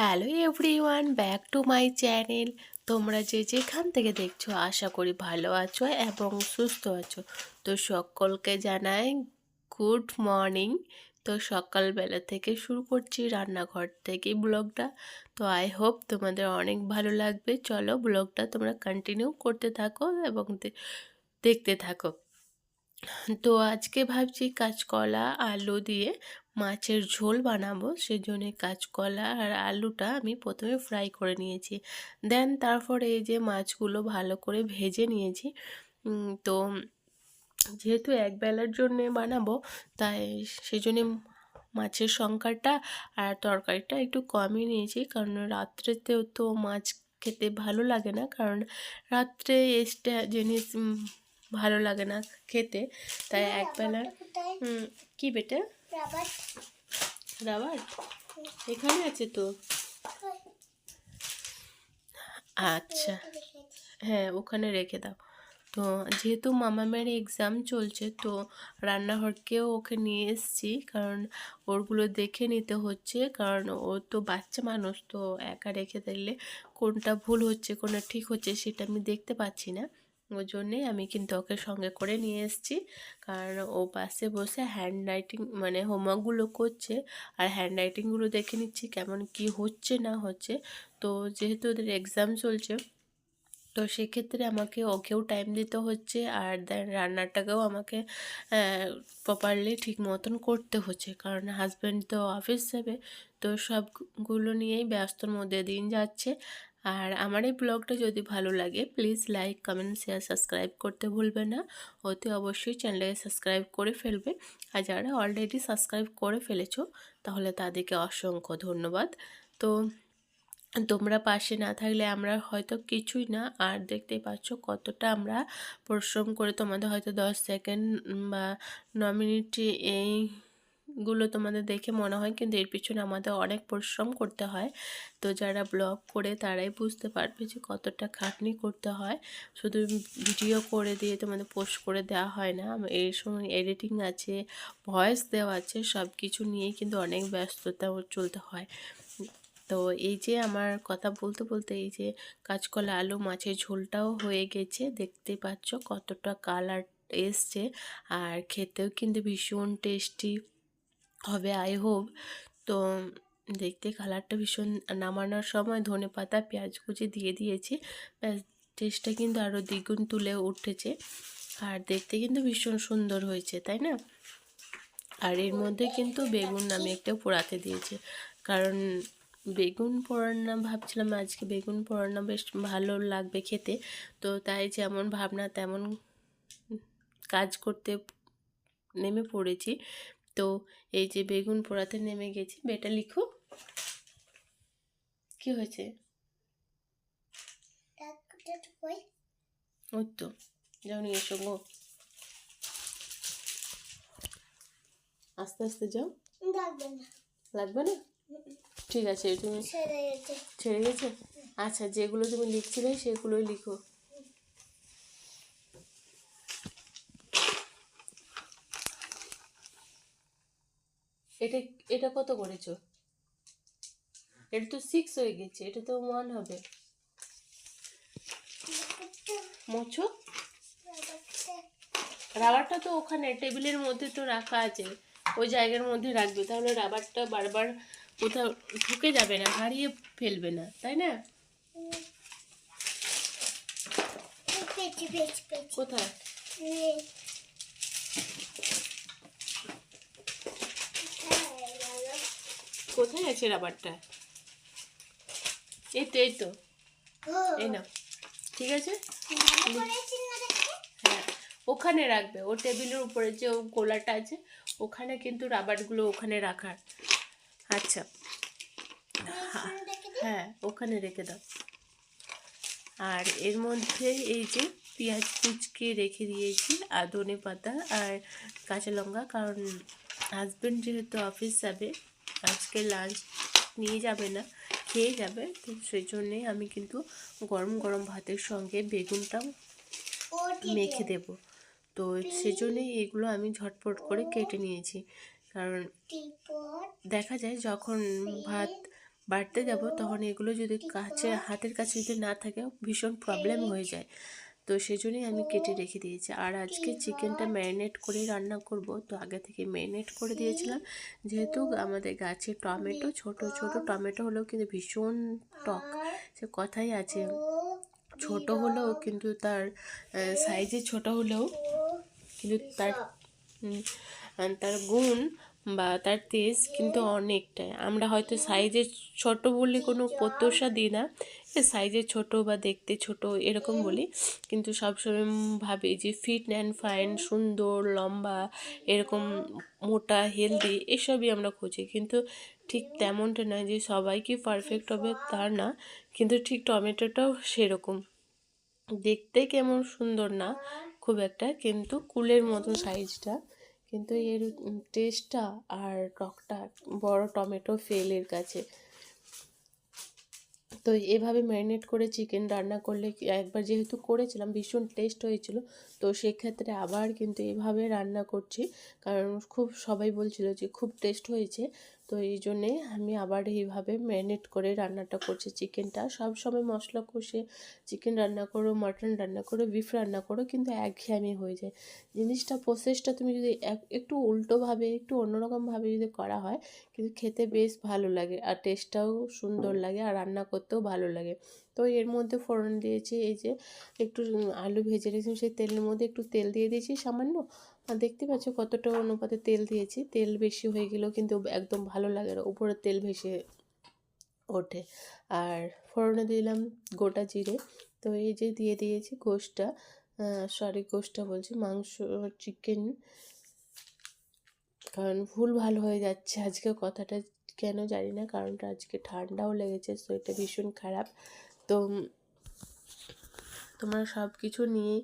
Hello everyone, back to my channel. তোমরা যে যেখান থেকে দেখছো আশা করি ভালো আছো এবং সুস্থ আছো। তো সকলকে জানাই গুড মর্নিং। তো সকালবেলা থেকে শুরু করছি রান্নাঘর থেকে ব্লগটা। তো আই হোপ তোমাদের অনেক ভালো লাগবে। চলো ব্লগটা তোমরা কন্টিনিউ করতে থাকো এবং দেখতে থাকো। তো আজকে ভাবছি কাঁচকলা আলু দিয়ে মাছের ঝোল বানাবো। সেজন্য কাঁচকলা আর আলুটা আমি প্রথমে ফ্রাই করে নিয়েছি। দেন তারপরে এই যে মাছগুলো ভালো করে ভেজে নিয়েছি। তো যেহেতু একবেলার জন্যে বানাবো, তাই সেজন্য মাছের সংখ্যাটা আর তরকারিটা একটু কমই নিয়েছি, কারণ রাত্রেতেও তো মাছ খেতে ভালো লাগে না, কারণ রাত্রে এক্সট্রা জিনিস ভালো লাগে না খেতে। তাই একবেলা কি বেটা? রাবার এখানে আছে তো। আচ্ছা, হ্যাঁ ওখানে রেখে দাও। তো যেহেতু মামামের এক্সাম চলছে, তো রান্নাঘরকেও ওকে নিয়ে এসেছি, কারণ ওরগুলো দেখে নিতে হচ্ছে, কারণ ও তো বাচ্চা মানুষ, তো একা রেখে দিলে কোনটা ভুল হচ্ছে কোনটা ঠিক হচ্ছে সেটা আমি দেখতে পাচ্ছি না। ওই জন্যেই আমি কিন্তু ওকে সঙ্গে করে নিয়ে এসেছি, কারণ ও পাশে বসে হ্যান্ড রাইটিং মানে হোমওয়ার্কগুলো করছে, আর হ্যান্ড রাইটিংগুলো দেখে নিচ্ছি কেমন কি হচ্ছে না হচ্ছে। তো যেহেতু ওদের এক্সাম চলছে, তো সেক্ষেত্রে আমাকে ওকেও টাইম দিতে হচ্ছে, আর দেন রান্নাটাকেও আমাকে প্রপারলি ঠিক মতন করতে হচ্ছে, কারণ হাজব্যান্ড তো অফিস যাবে। তো সবগুলো নিয়েই ব্যস্তর মধ্যে দিন যাচ্ছে। আর আমার এই ব্লগটা যদি ভালো লাগে please like comment share subscribe করতে ভুলবে না। অতি অবশ্যই চ্যানেলটাকে সাবস্ক্রাইব করে ফেলবে। আর যারা অলরেডি সাবস্ক্রাইব করে ফেলেছো তাহলে তাদেরকে অসংখ্য ধন্যবাদ। তো তোমরা পাশে না থাকলে আমরা হয়তো কিছুই না। আর দেখতেই পাচ্ছ কতটা আমরা পরিশ্রম করে, তোমাদের হয়তো 10 সেকেন্ড বা 9 মিনিট এইগুলো তোমাদের দেখে মনে হয়, কিন্তু এর পিছনে আমাদের অনেক পরিশ্রম করতে হয়। তো যারা ব্লগ করে তারাই বুঝতে পারবে যে কতটা খাটনি করতে হয়। শুধু ভিডিও করে দিয়ে তোমাদের পোস্ট করে দেওয়া হয় না, এর সময় এডিটিং আছে, ভয়েস দেওয়া আছে, সব কিছু নিয়েই কিন্তু অনেক ব্যস্ততা চলতে হয়। তো এই যে আমার কথা বলতে বলতে এই যে কাঁচকলা আলু মাছের ঝোলটাও হয়ে গেছে, দেখতে পাচ্ছ কতটা কালার এসছে, আর খেতেও কিন্তু ভীষণ টেস্টি হবে আই হোপ। তো দেখতে কালারটা ভীষণ, নামানোর সময় ধনেপাতা পেঁয়াজ কুচি দিয়ে দিয়েছি, ব্যাস টেস্টটা কিন্তু আরও দ্বিগুণ তুলে উঠেছে, আর দেখতে কিন্তু ভীষণ সুন্দর হয়েছে, তাই না? আর এর মধ্যে কিন্তু বেগুন আমি একটা পোড়াতে দিয়েছি, কারণ বেগুন পোড়ানো ভাবছিলাম আজকে বেগুন পোড়ানো বেশ ভালো লাগবে খেতে। তো তাই যেমন ভাবনা তেমন কাজ করতে নেমে পড়েছি। তো এই যে বেগুন পোড়াতে নেমে গেছি। বেটা লিখো, কি হয়েছে? ওই তো, যাও নিয়ে এসো গো, আস্তে আস্তে যাও। লাগবে না? ঠিক আছে, তুমি ছেড়ে গেছে। আচ্ছা, যেগুলো তুমি লিখছিলে সেগুলোই লিখো। এটা এটা কত করেছো? এটা তো 6 হয়ে গেছে, এটা তো 1 হবে। মোছো, রাবারটা তো ওখানে টেবিলের মধ্যে তো রাখা আছে, ওই জায়গার মধ্যে রাখবে, তাহলে রাবারটা বারবার কোথাও ঢুকে যাবে না, হারিয়ে ফেলবে না, তাই না? কোথায়? কোথায় আছে রাবারটা? এই তো এই তো, এই না, ঠিক আছে। হ্যাঁ, ওখানে রাখবে, ও টেবিলের উপরে যে গোলাটা আছে ওখানে কিন্তু রাবারগুলো ওখানে রাখার। আচ্ছা, হ্যাঁ ওখানে রেখে দাও। আর এর মধ্যে এই যে পেঁয়াজ কুচকে রেখে দিয়েছি, আর ধনেপাতা আর কাঁচা লঙ্কা, কারণ হাজব্যান্ড যেহেতু অফিস যাবে, আজকে লাঞ্চ নিয়ে যাবে না, খেয়ে যাবে, তো সেই জন্যেই আমি কিন্তু গরম গরম ভাতের সঙ্গে বেগুনটাও মেখে দেব। তো সেজন্যই এগুলো আমি ঝটপট করে কেটে নিয়েছি, কারণ দেখা যায় যখন ভাত বাড়তে যাব তখন এগুলো যদি হাতের কাছে যদি না থাকে ভীষণ প্রবলেম হয়ে যায়। তো সেই জন্যই আমি কেটে রেখে দিয়েছি। আর আজকে চিকেনটা ম্যারিনেট করে রান্না করব, তো আগে থেকে ম্যারিনেট করে দিয়েছিলাম। যেহেতু আমাদের গাছে টমেটো, ছোট ছোট টমেটো হলেও কিন্তু ভীষণ টক, সে কথাই আছে। ছোট হলেও কিন্তু তার সাইজে ছোট হলেও কিন্তু তার গুণ বা তার তেজ কিন্তু অনেকটাই। আমরা হয়তো সাইজে ছোট বলে কোনো প্রত্যাশা দিই না, সাইজে ছোট বা দেখতে ছোট এরকম বলি, কিন্তু সবসময় ভাবি যে ফিট অ্যান্ড ফাইন, সুন্দর, লম্বা, এরকম মোটা, হেলদি এসবই আমরা খুঁজি। কিন্তু ঠিক তেমনটা নয় যে সবাই কি পারফেক্ট হবে তা না, কিন্তু ঠিক টমেটোটাও সেরকম দেখতে কেমন সুন্দর না খুব একটা, কিন্তু কুলের মতন সাইজটা, কিন্তু এর টেস্টটা আর টকটা বড় টমেটো ফেলের কাছে। তো এভাবে ম্যারিনেট করে চিকেন রান্না করলে একবার যেহেতু করেছিলাম ভীষণ টেস্ট হয়েছিল, তো সেক্ষেত্রে আবার কিন্তু এভাবে রান্না করছি, কারণ খুব সবাই বলছিল যে খুব টেস্ট হয়েছে। তো এই জন্যে আমি আবার এইভাবে ম্যারিনেট করে রান্নাটা করছি চিকেনটা। সব সময় মশলা কষে চিকেন রান্না করো, মাটন রান্না করো, বিফ রান্না করো, কিন্তু একঘেয়েমি হয়ে যায় জিনিসটা। প্রসেসটা তুমি যদি একটু উল্টোভাবে, একটু অন্যরকমভাবে যদি করা হয়, কিন্তু খেতে বেশ ভালো লাগে আর টেস্টটাও সুন্দর লাগে আর রান্না করতেও ভালো লাগে। তো এর মধ্যে ফোড়ন দিয়েছি, এই যে একটু আলু ভেজে রেখেছি সেই তেলের মধ্যে একটু তেল দিয়ে দিয়েছি সামান্য। আর দেখতে পাচ্ছ কতটা অনুপাতে তেল দিয়েছি। তেল বেশি হয়ে গেলেও কিন্তু একদম ভালো লাগে না, উপরে তেল ভেসে ওঠে। আর ফোড়নে দিলাম গোটা জিরে। তো এই যে দিয়ে দিয়েছি গোশটা, গোশটা বলছি, মাংস, চিকেন, কারণ ভুল ভাল হয়ে যাচ্ছে আজকে কথাটা, কেন জানি না, কারণটা আজকে ঠান্ডাও লেগেছে, শরীরটা ভীষণ খারাপ। তো তোমরা সব কিছু নিয়ে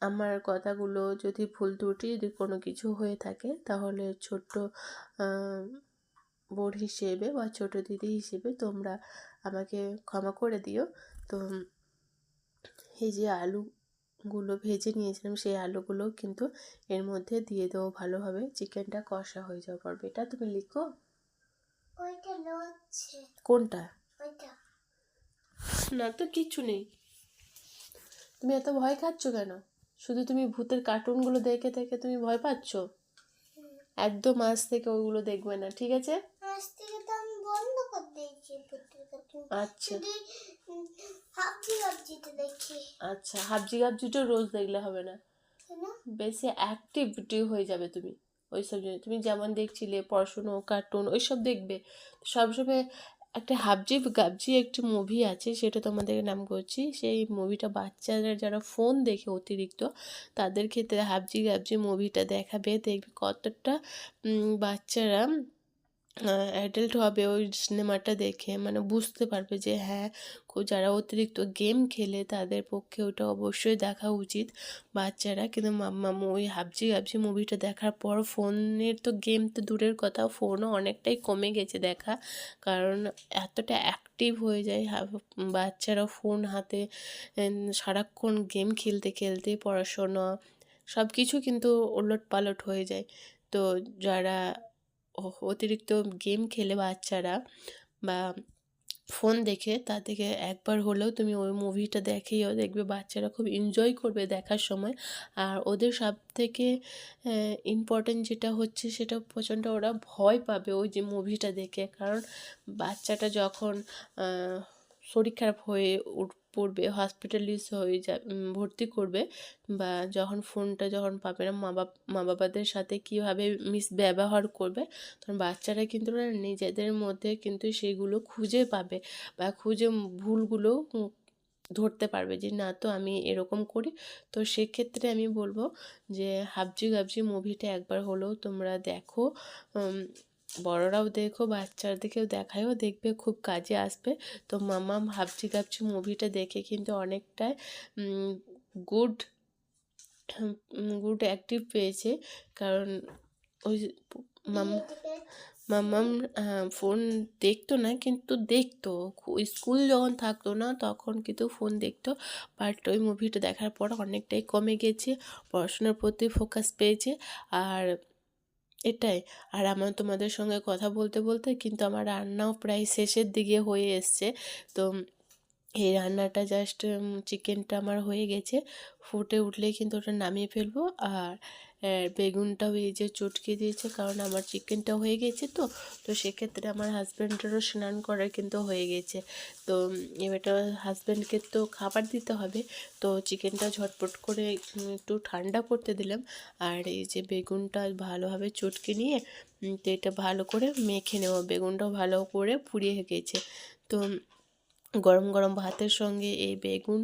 আমার কথাগুলো যদি ভুল ত্রুটি যদি কোনো কিছু হয়ে থাকে, তাহলে ছোট্ট বোন হিসেবে বা ছোটো দিদি হিসেবে তোমরা আমাকে ক্ষমা করে দিও। তো এই যে আলুগুলো ভেজে নিয়েছিলাম, সেই আলুগুলো কিন্তু এর মধ্যে দিয়ে দেবো ভালোভাবে, চিকেনটা কষা হয়ে যাওয়ার পর। বেটা তুমি লিখো কোনটা, না তো কিচ্ছু নেই। তুমি এত ভয় খাচ্ছ কেন? শুধু তুমি ভূতের কার্টুনগুলো দেখে দেখে তুমি ভয় পাচ্ছ? একদম আজ থেকে ওইগুলো দেখবে না, ঠিক আছে? আজ থেকে তো আমি বন্ধ করে দিয়েছি ভূতের কার্টুন। আচ্ছা, হাবজি গাবজিটা দেখি। আচ্ছা, হাবজি গাবজিটা রোজ দেখলে হবে না, বেশি অ্যাক্টিভিটি হয়ে যাবে তুমি ওইসব জন্য। তুমি যেমন দেখছিলে পড়াশুনো, কার্টুন ওইসব দেখবে সবসময়। একটা হাবজি গাবজি একটি মুভি আছে, সেটা তোমাদের নাম করছি। সেই মুভিটা বাচ্চারা যারা ফোন দেখে অতিরিক্ত, তাদের ক্ষেত্রে হাবজি গাবজি মুভিটা দেখাবে, দেখবে কতটা বাচ্চারা অ্যাডাল্ট হবে ওই সিনেমাটা দেখে, মানে বুঝতে পারবে যে হ্যাঁ, যারা অতিরিক্ত গেম খেলে তাদের পক্ষে ওটা অবশ্যই দেখা উচিত বাচ্চারা। কিন্তু মাম্মামু ওই হাবজি গাবজি মুভিটা দেখার পর ফোনের তো গেম তো দূরের কথা, ফোনও অনেকটাই কমে গেছে দেখা, কারণ এতটা অ্যাক্টিভ হয়ে যায় বাচ্চারা ফোন হাতে সারাক্ষণ গেম খেলতে খেলতে পড়াশোনা সব কিছু কিন্তু ওলটপালট হয়ে যায়। তো যারা অতিরিক্ত গেম খেলে বাচ্চারা বা ফোন দেখে, তাদেরকে একবার হলেও তুমি ওই মুভিটা দেখেও দেখবে বাচ্চারা খুব এনজয় করবে দেখার সময়। আর ওদের সব থেকে ইম্পর্টেন্ট যেটা হচ্ছে, সেটা প্রচণ্ড ওরা ভয় পাবে ওই যে মুভিটা দেখে, কারণ বাচ্চাটা যখন শরীর খারাপ হয়ে পড়বে, হসপিটালাইজ হয়ে ভর্তি করবে, বা যখন ফোনটা যখন পাবে না, মা বাবাদের সাথে কীভাবে ব্যবহার করবে, তখন বাচ্চারা কিন্তু নিজেদের মধ্যে কিন্তু সেগুলো খুঁজে পাবে বা খুঁজে ভুলগুলো ধরতে পারবে যে না, তো আমি এরকম করি। তো সেক্ষেত্রে আমি বলবো যে হাবজি গাবজি মুভিটা একবার হলেও তোমরা দেখো, বড়রাও দেখো, বাচ্চাদেরকেও দেখায়ও, দেখবে খুব কাজে আসবে। তো মাম্মাম হাবজি গাবজি মুভিটা দেখে কিন্তু অনেকটাই গুড অ্যাক্টিভ পেয়েছে, কারণ ওই মাম্মাম ফোন দেখতো না, কিন্তু দেখতো স্কুল যখন থাকতো না তখন কিন্তু ফোন দেখতো, বাট ওই মুভিটা দেখার পর অনেকটাই কমে গেছে, পড়াশোনার প্রতি ফোকাস পেয়েছে। আর এটাই। আর আমার তোমাদের সঙ্গে কথা বলতে বলতে কিন্তু আমার রান্নাও প্রায় শেষের দিকে হয়ে এসছে। তো এই রান্নাটা জাস্ট চিকেনটা আমার হয়ে গেছে। ফুটে উঠলেই কিন্তু ওটা নামিয়ে ফেলবো। আর বেগুনটাও এই যে চটকে দিয়েছে, কারণ আমার চিকেনটা হয়ে গেছে তো। তো সেক্ষেত্রে আমার হাজব্যান্ডেরও স্নান করা কিন্তু হয়ে গেছে। তো এবারটা হাজব্যান্ডকে তো খাবার দিতে হবে। তো চিকেনটা ঝটপট করে একটু ঠান্ডা করতে দিলাম। আর এই যে বেগুনটা ভালোভাবে চটকে নিয়ে তো এটা ভালো করে মেখে নেব। বেগুনটাও ভালো করে পুড়িয়ে গেছে। তো গরম গরম ভাতের সঙ্গে এই বেগুন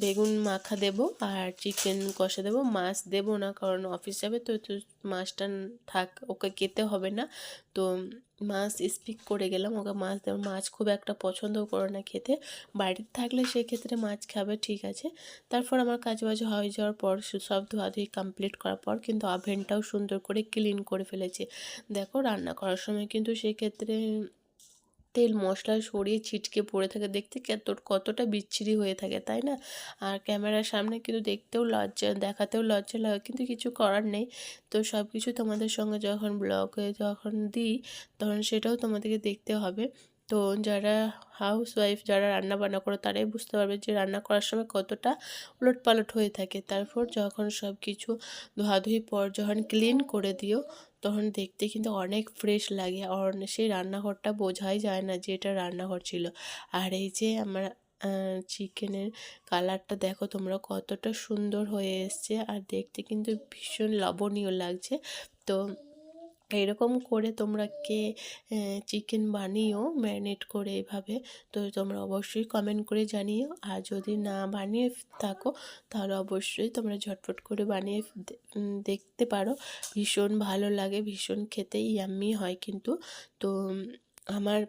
বেগুন মাখা দেবো আর চিকেন কষা দেবো। মাছ দেবো না, কারণ অফিস যাবে তো, তো মাছটা থাক, ওকে খেতে হবে না। তো মাছ স্কিপ করে গেলাম, ওকে মাছ দেবো। মাছ খুব একটা পছন্দও করে না খেতে। বাড়িতে থাকলে সেক্ষেত্রে মাছ খাবে, ঠিক আছে। তারপর আমার কাজ বাজ হয়ে যাওয়ার পর সব ধোয়াধুয়ি কমপ্লিট করার পর কিন্তু ওভেনটাও সুন্দর করে ক্লিন করে ফেলেছি। দেখো রান্না করার সময় কিন্তু সেক্ষেত্রে তেল মশলা সরিয়ে ছিটকে পড়ে থাকে, দেখতে কতটা বিচ্ছিরি হয়ে থাকে, তাই না? আর ক্যামেরার সামনে কিন্তু দেখতেও লজ্জা, দেখাতেও লজ্জা লাগে, কিন্তু কিছু করার নেই। তো সব কিছু তোমাদের সঙ্গে যখন ব্লগে যখন দিই, তখন সেটাও তোমাদেরকে দেখতে হবে। তো যারা হাউসওয়াইফ, যারা রান্না বান্না করে, তারাই বুঝতে পারবে যে রান্না করার সময় কতটা উলটপালট হয়ে থাকে। তারপর যখন সব কিছু ধোয়াধুয়ি পর যখন ক্লিন করে দিও, তখন দেখতে কিন্তু অনেক ফ্রেশ লাগে। আর সেই রান্নাঘরটা বোঝাই যায় না যে এটা রান্নাঘর ছিল। আর এই যে আমার চিকেনের কালারটা দেখো তোমরা, কতটা সুন্দর হয়ে এসছে, আর দেখতে কিন্তু ভীষণ লোভনীয় লাগছে। তো এরকম করে তোমরা কে চিকেন বানিও ম্যারিনেট করে এভাবে? তো তোমরা অবশ্যই কমেন্ট করে জানিও। আর যদি না বানিয়ে থাকো, তাহলে অবশ্যই তোমরা ঝটপট করে বানিয়ে দেখতে পারো। ভীষণ ভালো লাগে, ভীষণ খেতে ইয়াম্মি হয় কিন্তু। তো আমার